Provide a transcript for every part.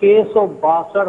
662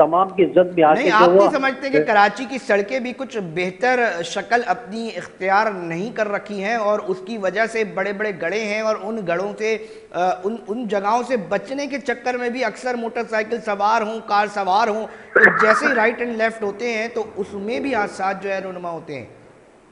تمام کی زد میں آ کے نہیں، جو آپ وہ نہیں سمجھتے کہ کراچی کی سڑکیں بھی کچھ بہتر شکل اپنی اختیار نہیں کر رکھی ہیں اور اس کی وجہ سے بڑے بڑے گڑھے ہیں، اور ان گڑھوں سے ان جگہوں سے بچنے کے چکر میں بھی اکثر موٹر سائیکل سوار ہوں، کار سوار ہوں، تو جیسے ہی رائٹ اینڈ لیفٹ ہوتے ہیں تو اس میں بھی حادثات جو ہے رونما ہوتے ہیں؟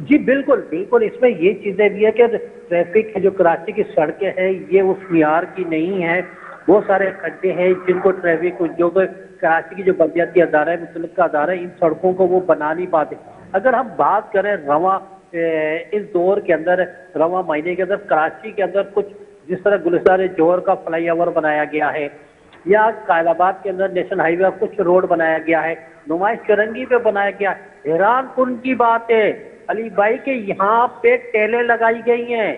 جی بالکل بالکل، اس میں یہ چیزیں بھی ہے کہ ٹریفک جو کراچی کی سڑکیں ہیں یہ اس معیار کی نہیں ہے. بہت سارے کھڈے ہیں جن کو ٹریفک جو کہ کراچی کی جو بلدیاتی ادارہ ہے، متعلقہ ادارہ ہے، ان سڑکوں کو وہ بنا نہیں پاتے. اگر ہم بات کریں رواں اس دور کے اندر، رواں مہینے کے اندر کراچی کے اندر کچھ جس طرح گلزار جوہر کا فلائی اوور بنایا گیا ہے، یا قائد آباد کے اندر نیشنل ہائی وے کچھ روڈ بنایا گیا ہے، نمائش چرنگی پہ بنایا گیا ہے، حیران کن کی بات ہے علی بھائی کہ یہاں پہ ٹیلیں لگائی گئی ہیں،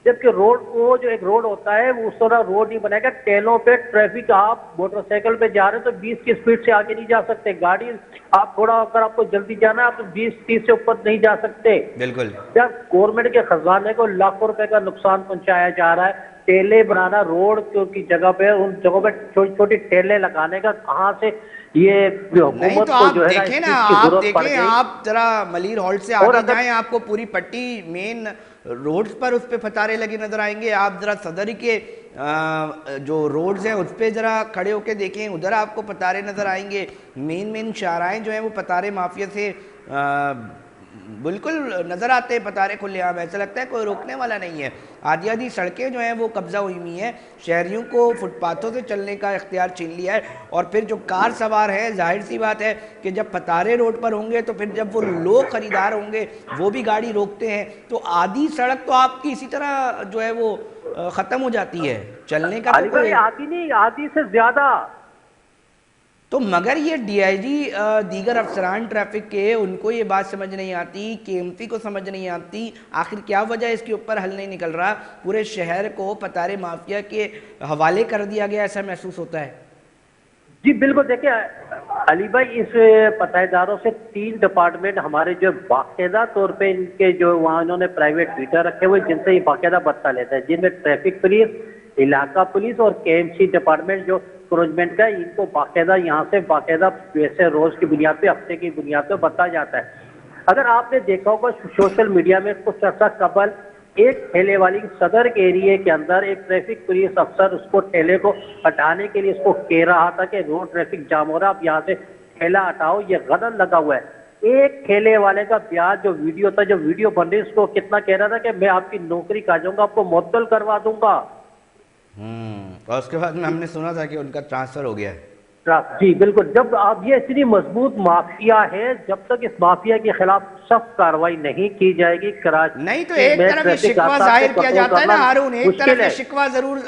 جبکہ روڈ کو جو ایک روڈ ہوتا ہے وہ اس طرح روڈ نہیں بنائے گا. ٹیلوں پہ ٹریفک، آپ موٹر سائیکل پہ جا رہے ہیں تو 20 کی سپیڈ سے آگے نہیں جا سکتے. گاڑی آپ تھوڑا اگر آپ کو جلدی جانا ہے آپ تو 20-30 سے اوپر نہیں جا سکتے. بالکل. جب گورنمنٹ کے خزانے کو لاکھوں روپے کا نقصان پہنچایا جا رہا ہے، ٹیلے بنانا روڈ کی جگہ پہ، ان جگہوں پہ چھوٹی چھوٹی ٹیلے لگانے کا کہاں سے یہ نہیں حکومت تو کو آپ جو ہے نا دیکھیں اس نا، چیز کی آپ ضرورت پڑ دیکھیں، گئی. آپ ذرا ملیر ہال سے اور آگے اگر جائیں، آپ کو پوری پٹی مین روڈز پر اس پہ فتارے لگے نظر آئیں گے. آپ ذرا صدر کے جو روڈز ہیں اس پہ ذرا کھڑے ہو کے دیکھیں، ادھر آپ کو پتارے نظر آئیں گے. مین شاہراہیں جو ہیں وہ پتارے مافیا سے بالکل نظر آتے ہیں، پتارے کھلے عام، ایسا لگتا ہے کوئی روکنے والا نہیں ہے. آدھی آدھی سڑکیں جو ہیں وہ قبضہ ہوئی ہوئی ہیں، شہریوں کو فٹ پاتھوں سے چلنے کا اختیار چھین لیا ہے. اور پھر جو کار سوار ہے، ظاہر سی بات ہے کہ جب پتارے روڈ پر ہوں گے تو پھر جب وہ لوگ خریدار ہوں گے وہ بھی گاڑی روکتے ہیں، تو آدھی سڑک تو آپ کی اسی طرح جو ہے وہ ختم ہو جاتی ہے. چلنے کا تو علی بھائی کوئی، آدھی نہیں، آدھی سے زیادہ. تو مگر یہ ڈی آئی جی دیگر افسران ٹریفک کے، ان کو یہ بات سمجھ نہیں آتی، کے ایم ٹی کو سمجھ نہیں آتی، آخر کیا وجہ اس کے اوپر حل نہیں نکل رہا؟ پورے شہر کو پتارے مافیا کے حوالے کر دیا گیا، ایسا محسوس ہوتا ہے. جی بالکل، دیکھیں علی بھائی اس پتہ داروں سے 3 ڈپارٹمنٹ ہمارے جو باقاعدہ طور پہ ان کے جو وہاں انہوں نے پرائیویٹ ٹویٹر رکھے ہوئے جن سے یہ باقاعدہ بدلہ لیتا ہے، جن میں ٹریفک پولیس، علاقہ پولیس اور کے ایم سی ڈپارٹمنٹ جو کروچمنٹ کا، ان کو باقاعدہ یہاں سے باقاعدہ ویسے روز کی بنیاد پہ، ہفتے کی بنیاد پہ بتایا جاتا ہے. اگر آپ نے دیکھا ہوگا سوشل میڈیا میں کچھ عرصہ قبل ایک ٹھیلے والی صدر کے ایریے کے اندر ایک ٹریفک پولیس افسر اس کو ٹھیلے کو ہٹانے کے لیے اس کو کہہ رہا تھا کہ روڈ ٹریفک جام ہو رہا، آپ یہاں سے ٹھیلا ہٹاؤ، یہ غلط لگا ہوا ہے. ایک ٹھیلے والے کا بیان جو ویڈیو تھا، جو ویڈیو بن رہی، اس کو کتنا کہہ رہا تھا کہ میں آپ کی نوکری کھا جاؤں گا، آپ کو معطل کروا دوں گا. اور اس کے بعد میں ہم نے سنا تھا کہ ان کا ٹرانسفر ہو گیا ہے. جی بالکل. جب آپ یہ اتنی مضبوط مافیا ہے، جب تک اس مافیا کے خلاف سخت کارروائی نہیں کی جائے گی، نہیں تو کراچی ایک میں طرف یہ ٹریفک شکوہ حادثات ظاہر کو کیا کنٹرول جاتا ہے نا کرنا ہارون، ایک طرف مشکل یہ ہے. شکوہ ضرور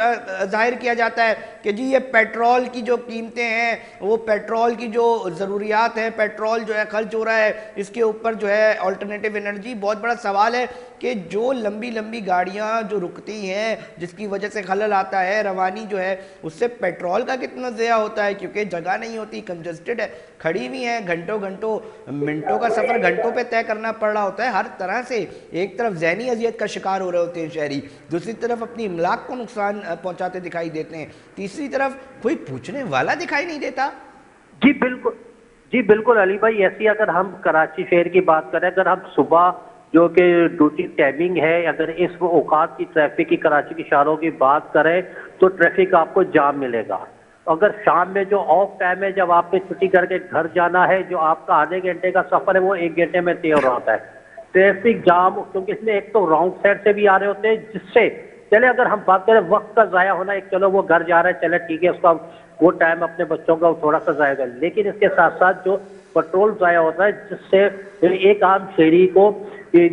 ظاہر کیا جاتا ہے کہ جی یہ پیٹرول کی جو قیمتیں ہیں، وہ پیٹرول کی جو ضروریات ہیں، پیٹرول جو ہے خرچ ہو رہا ہے، اس کے اوپر جو ہے آلٹرنیٹیو انرجی. بہت بڑا سوال ہے کہ جو لمبی لمبی گاڑیاں جو رکتی ہیں جس کی وجہ سے خلل آتا ہے، روانی جو ہے اس سے پیٹرول کا کتنا ضیاع ہوتا ہے، کیونکہ جگہ نہیں ہوتی، کنجسٹڈ ہے، کھڑی ہوئی ہیں گھنٹوں گھنٹوں، منٹوں کا سفر گھنٹوں پہ طے کرنا پڑ رہا ہوتا ہے. ہر طرح سے ایک طرف ذہنی اذیت کا شکار ہو رہے ہوتے ہیں شہری، دوسری طرف اپنی املاک کو نقصان پہنچاتے دکھائی دیتے ہیں، تیسری طرف کوئی پوچھنے والا دکھائی نہیں دیتا. جی بالکل، جی بالکل علی بھائی. ایسی اگر ہم کراچی شہر کی بات کریں، اگر ہم صبح جو کہ ڈیوٹی ٹائمنگ ہے، اگر اس اوقات کی ٹریفک کی کراچی کی شہروں کی بات کریں تو ٹریفک آپ کو جام ملے گا. اگر شام میں جو آف ٹائم ہے، جب آپ نے چھٹی کر کے گھر جانا ہے، جو آپ کا آدھے گھنٹے کا سفر ہے وہ 1 گھنٹے میں طے ہو رہا ہوتا ہے. ٹریفک جام، کیونکہ اس میں ایک تو رانگ سائڈ سے بھی آ رہے ہوتے ہیں، جس سے چلے اگر ہم بات کریں وقت کا ضائع ہونا، ایک چلو وہ گھر جا رہا ہے، چلے ٹھیک ہے، اس کا وہ ٹائم اپنے بچوں کا تھوڑا سا ضائع ہوگا، لیکن اس کے ساتھ ساتھ جو پیٹرول ضائع ہوتا ہے، جس سے ایک عام شہری کو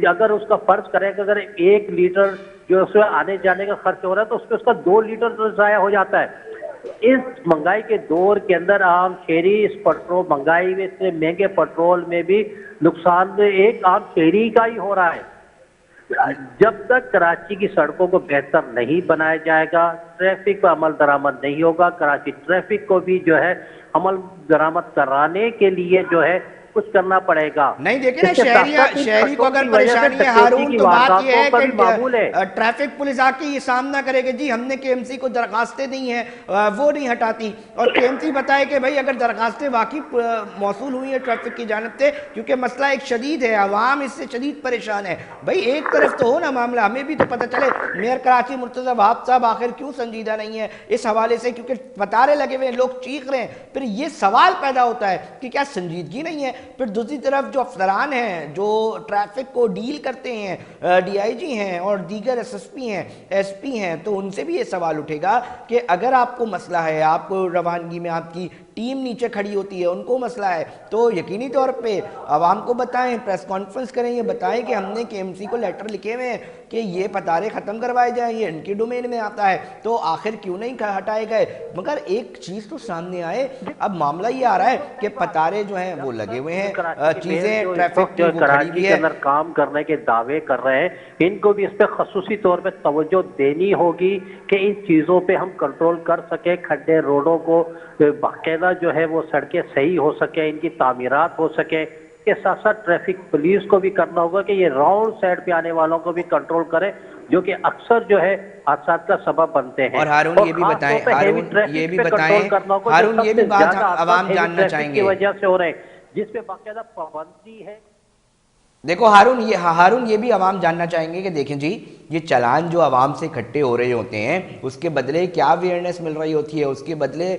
اگر اس کا فرض کرے کہ اگر 1 لیٹر جو اس میں آنے جانے کا خرچ ہو رہا ہے تو اس پہ اس کا 2 لیٹر ضائع ہو جاتا ہے. اس مہنگائی کے دور کے اندر عام شہری اس پیٹرول مہنگائی میں، اتنے مہنگے پیٹرول میں بھی نقصان ایک عام شہری کا ہی ہو رہا ہے. جب تک کراچی کی سڑکوں کو بہتر نہیں بنایا جائے گا، ٹریفک پر عمل درآمد نہیں ہوگا. کراچی ٹریفک کو بھی جو ہے عمل درآمد کرانے کے لیے جو ہے کچھ کرنا پڑے گا. نہیں دیکھیں نا اس کے ساتھ ساتھ شہری کو اگر کی وجہ سے پریشانی ہے ڈکیتی ہارون کی تو بات یہ وارداتوں ہے کا بھی معمول ہے. کہ ٹریفک پولیس آ کے یہ سامنا کرے کہ جی ہم نے کے ایم سی کو درخواستیں دی ہیں وہ نہیں ہٹاتی, اور کے ایم سی بتائے کہ بھائی اگر درخواستیں واقعی موصول ہوئی ہیں ٹریفک کی جانب سے, کیونکہ مسئلہ ایک شدید ہے, عوام اس سے شدید پریشان ہے. بھائی ایک طرف تو ہو نا معاملہ, ہمیں بھی تو پتہ چلے. میئر کراچی مرتضی وہاب صاحب آخر کیوں سنجیدہ نہیں ہے اس حوالے سے, کیونکہ پتارے لگے ہوئے ہیں, لوگ چیخ رہے ہیں. پھر یہ سوال پیدا ہوتا ہے کہ کیا سنجیدگی نہیں ہے؟ پھر دوسری طرف جو افسران ہیں جو ٹریفک کو ڈیل کرتے ہیں, ڈی آئی جی ہیں اور دیگر ایس ایس پی ہیں, ایس پی ہیں, تو ان سے بھی یہ سوال اٹھے گا کہ اگر آپ کو مسئلہ ہے, آپ کو روانگی میں آپ کی ٹیم نیچے کھڑی ہوتی ہے, ان کو مسئلہ ہے, تو یقینی طور پہ عوام کو بتائیں, پریس کانفرنس کریں, یہ بتائیں کہ ہم نے کے ایم سی کو لیٹر لکھے ہوئے ہیں کہ یہ پتارے ختم کروائے جائیں, یہ ان کی ڈومین میں آتا ہے, تو آخر کیوں نہیں ہٹائے گئے. مگر ایک چیز تو سامنے آئے, اب معاملہ یہ آ رہا ہے کہ پتارے جو ہیں وہ لگے ہوئے ہیں, چیزیں ٹریفک کی وہ کھڑی کراچی بھی کے ہے. اندر کام کرنے کے دعوے کر رہے ہیں, ان کو بھی اس پہ خصوصی طور پہ توجہ دینی ہوگی کہ ان چیزوں پہ ہم کنٹرول کر سکیں, کھڈے روڈوں کو باقاعدہ جو ہے وہ سڑکیں صحیح ہو سکیں, ان کی تعمیرات ہو سکیں. کے ساتھ ساتھ ٹریفک پولیس کو بھی کرنا ہوگا کہ یہ راؤنڈ سائڈ پہ آنے والوں کو بھی کنٹرول کرے, جو کہ اکثر جو ہے حادثات کا سبب بنتے ہیں. اور ہارون یہ بھی بتائیں, ہارون یہ بھی بتائیں, ہارون یہ بھی بات عوام جاننا چاہیں گے. کی وجہ سے ہو رہے ہیں جس پہ باقاعدہ پابندی ہے. دیکھو ہارون یہ بھی عوام جاننا چاہیں گے کہ دیکھیں جی یہ چلان جو عوام سے اکٹھے ہو رہے ہوتے ہیں اس کے بدلے کیا اویئرنیس مل رہی ہوتی ہے, اس کے بدلے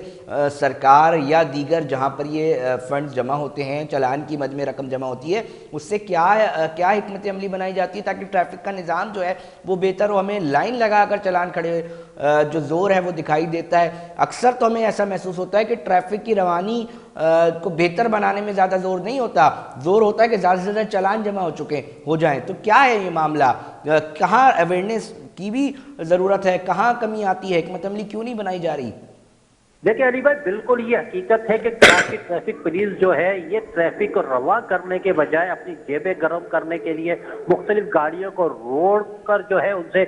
سرکار یا دیگر جہاں پر یہ فنڈز جمع ہوتے ہیں, چلان کی مد میں رقم جمع ہوتی ہے, اس سے کیا حکمت عملی بنائی جاتی ہے تاکہ ٹریفک کا نظام جو ہے وہ بہتر ہو. ہمیں لائن لگا کر چلان کھڑے جو زور ہے وہ دکھائی دیتا ہے. اکثر تو ہمیں ایسا محسوس ہوتا ہے کہ ٹریفک کی روانی کو بہتر بنانے میں زیادہ زور نہیں ہوتا, زور ہوتا ہے کہ زیادہ سے زیادہ چلان جمع ہو جائیں. تو کیا ہے یہ معاملہ, کہاں اویئرنیس کی بھی ضرورت ہے, کہاں کمی آتی ہے, حکمت عملی کیوں نہیں بنائی جا رہی؟ دیکھیں علی بھائی, بالکل یہ حقیقت ہے کہ کراچی ٹریفک پولیس جو ہے یہ ٹریفک کو رواں کرنے کے بجائے اپنی جیبیں گرم کرنے کے لیے مختلف گاڑیوں کو روڑ کر جو ہے ان سے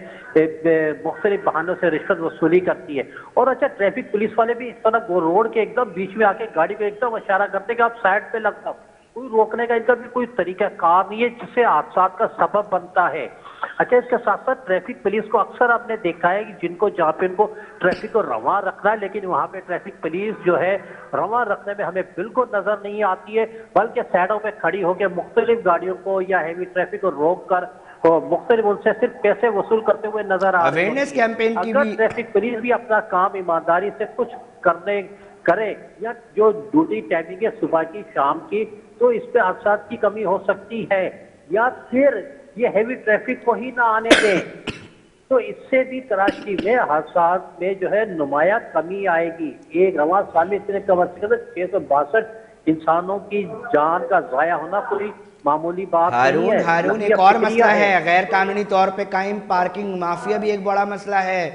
مختلف بہانوں سے رشوت وصولی کرتی ہے. اور اچھا ٹریفک پولیس والے بھی اس طرح وہ روڈ کے ایک دم بیچ میں آ کے گاڑی کو ایک دم اشارہ کرتے کہ آپ سائڈ پہ لگ جاؤ, کوئی روکنے کا ان کا بھی کوئی طریقہ کار نہیں ہے جس سے حادثات کا سبب بنتا ہے. اچھا اس کے ساتھ ساتھ ٹریفک پولیس کو اکثر آپ نے دیکھا ہے کہ جن کو جہاں پہ ان کو ٹریفک کو رواں رکھنا ہے, لیکن وہاں پہ ٹریفک پولیس جو ہے رواں رکھنے میں ہمیں بالکل نظر نہیں آتی ہے, بلکہ سائڈوں پہ کھڑی ہو کے مختلف گاڑیوں کو یا ہیوی ٹریفک کو روک کر مختلف ان سے صرف پیسے وصول کرتے ہوئے نظر آ رہے ہیں. اویئرنیس کیمپین کی اگر بھی ٹریفک پولیس بھی اپنا کام ایمانداری سے کچھ کرے یا جو ڈیوٹی ٹائمنگ ہے صبح کی شام کی, تو اس پہ حادثات کی کمی ہو سکتی ہے. یا پھر یہ ہیوی ٹریفک کو ہی نہ آنے دیں, تو اس سے بھی کراچی میں حادثات میں جو ہے نمایاں کمی آئے گی. ایک رواں سال میں اتنے کم از کم 662 انسانوں کی جان کا ضائع ہونا کوئی معمولی بات نہیں ہے. ہارون ایک اور مسئلہ ہے, غیر قانونی طور پہ قائم پارکنگ مافیا بھی ایک بڑا مسئلہ ہے.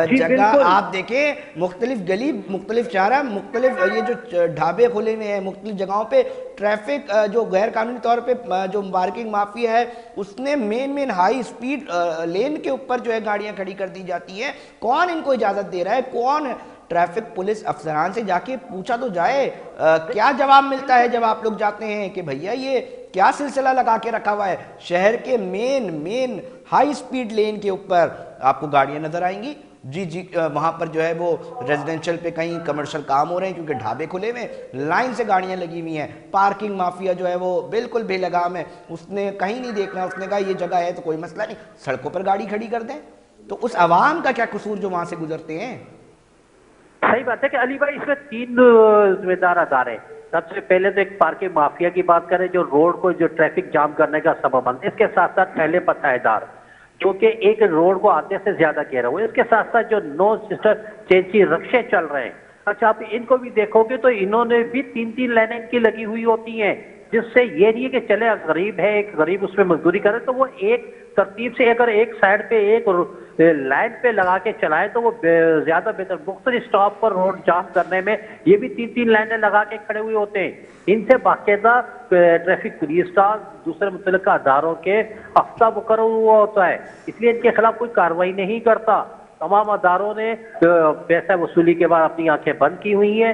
جگہ آپ دیکھیں مختلف گلی, مختلف چارہ, مختلف یہ جو ڈھابے کھلے ہوئے ہیں مختلف جگہوں پہ ٹریفک جو غیر قانونی طور پہ جو پارکنگ مافیا ہے اس نے مین ہائی سپیڈ لین کے اوپر جو ہے گاڑیاں کھڑی کر دی جاتی ہیں. کون ان کو اجازت دے رہا ہے, کون ٹریفک پولیس افسران سے جا کے پوچھا تو جائے, کیا جواب ملتا ہے جب آپ لوگ جاتے ہیں کہ بھیا یہ کیا سلسلہ لگا کے رکھا ہوا ہے. شہر کے مین ہائی سپیڈ لین کے اوپر آپ کو گاڑیاں نظر آئیں گی, جی وہاں پر جو ہے وہ ریزیڈنشل پہ کہیں کمرشل کام ہو رہے ہیں کیونکہ ڈھابے کھلے ہوئے لائن سے گاڑیاں لگی ہوئی ہیں. پارکنگ مافیا جو ہے وہ بالکل بے لگام ہے, اس نے کہیں نہیں دیکھنا, اس نے کہا یہ جگہ ہے تو کوئی مسئلہ نہیں, سڑکوں پر گاڑی کھڑی کر دیں. تو اس عوام کا کیا قصور جو وہاں سے گزرتے ہیں؟ صحیح بات ہے کہ علی بھائی اس میں 3 ذمہ دار ادارے. سب سے پہلے تو ایک پارکنگ مافیا کی بات کریں جو روڈ کو جو ٹریفک جام کرنے کا سبب بنتا ہے. اس کے ساتھ ساتھ پہلے پتہ دار جو کہ ایک روڈ کو آدھے سے زیادہ گھیرا ہوا ہے. اس کے ساتھ ساتھ جو نو سسٹر چینچی رکشے چل رہے ہیں, اچھا آپ ان کو بھی دیکھو گے تو انہوں نے بھی 3 لائنیں ان کی لگی ہوئی ہوتی ہیں, جس سے یہ نہیں ہے کہ چلے غریب ہے ایک غریب اس میں مزدوری کرے تو وہ ایک ترتیب سے اگر ایک سائڈ پہ ایک لائن پہ لگا کے چلائے تو وہ زیادہ بہتر. مختلف اسٹاپ پر روڈ جام کرنے میں یہ بھی 3 لائنیں لگا کے کھڑے ہوئے ہوتے ہیں. ان سے باقاعدہ ٹریفک پولیس کا دوسرے متعلقہ اداروں کے ہفتہ مقرر ہوا ہوتا ہے, اس لیے ان کے خلاف کوئی کارروائی نہیں کرتا. تمام اداروں نے پیسہ وصولی کے بعد اپنی آنکھیں بند کی ہوئی ہیں.